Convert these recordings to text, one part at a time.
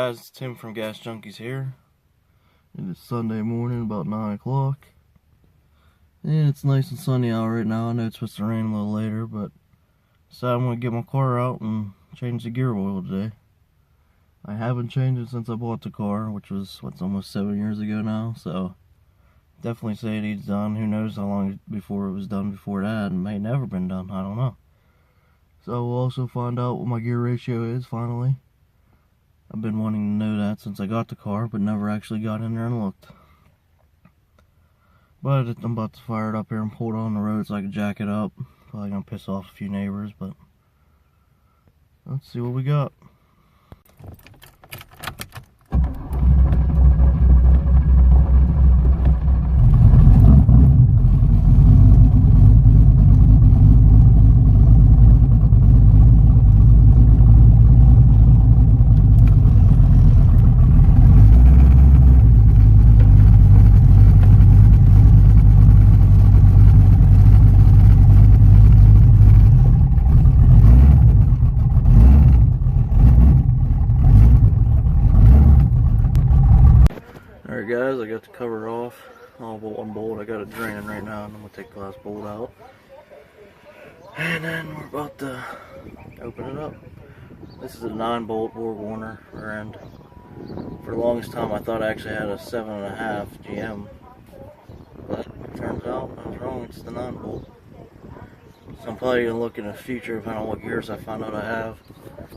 guys, it's Tim from Gas Junkies here. It is Sunday morning, about 9 o'clock. And it's nice and sunny out right now. I know it's supposed to rain a little later, but decided I'm going to get my car out and change the gear oil today. I haven't changed it since I bought the car, which was, almost 7 years ago now, so definitely say it needs done. Who knows how long before it was done before that, and it may never been done, I don't know. So we'll also find out what my gear ratio is finally. I've been wanting to know that since I got the car, but never actually got in there and looked. But I'm about to fire it up here and pull it on the road so I can jack it up. Probably gonna piss off a few neighbors, but let's see what we got. Alright guys, I got the cover off. All but one bolt. I got it draining right now, and I'm going to take the last bolt out. And then we're about to open it up. This is a 9-bolt BorgWarner rear end. For the longest time I thought I actually had a 7.5 GM. But it turns out I was wrong, it's the 9-bolt. So I'm probably going to look in the future, depending on what gears I find out I have.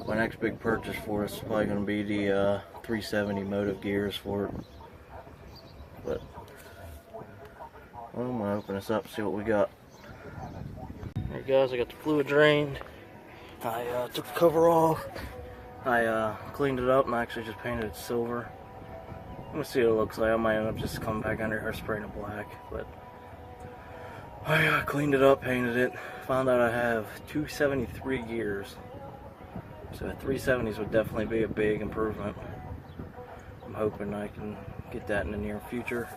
My next big purchase for it is probably going to be the 370 Motive gears for it. But I'm gonna open this up and see what we got. Alright guys, I got the fluid drained. I took the cover off. I cleaned it up and I actually just painted it silver. I'm gonna see what it looks like. I might end up just coming back under here spraying it black. But I cleaned it up, painted it. Found out I have 273 gears. So 370s would definitely be a big improvement. I'm hoping I can get that in the near future.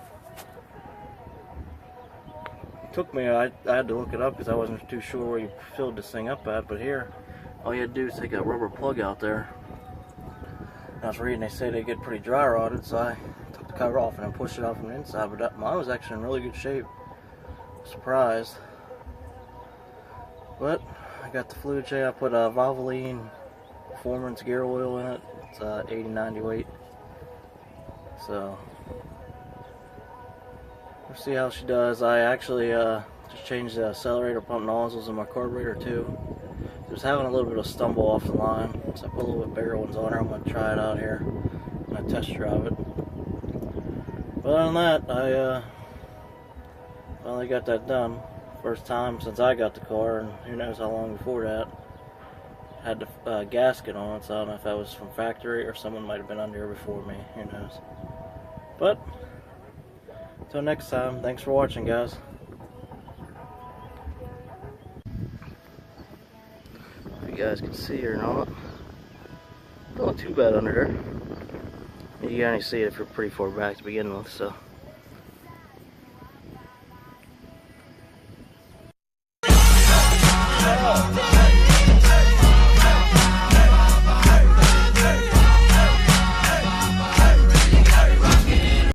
It took me, I had to look it up because I wasn't too sure where you filled this thing up at, but here, all you had to do is take a rubber plug out there. And I was reading, they say they get pretty dry rotted, so I took the cover off and then pushed it out from the inside, but mine was actually in really good shape. Surprised. But I got the fluid change. I put a Valvoline Performance gear oil in it. It's 80-90 weight. So we'll see how she does. I actually just changed the accelerator pump nozzles in my carburetor too. Just having a little bit of stumble off the line, so I put a little bit bigger ones on her. I'm going to try it out here and I test drive it. But other than that, I finally got that done. First time since I got the car, and who knows how long before that. Had the gasket on it, so I don't know if that was from factory or someone might have been under here before me. Who knows? But until next time, thanks for watching, guys. If you guys can see or not, not too bad under there. You can only see it if you're pretty far back to begin with, so.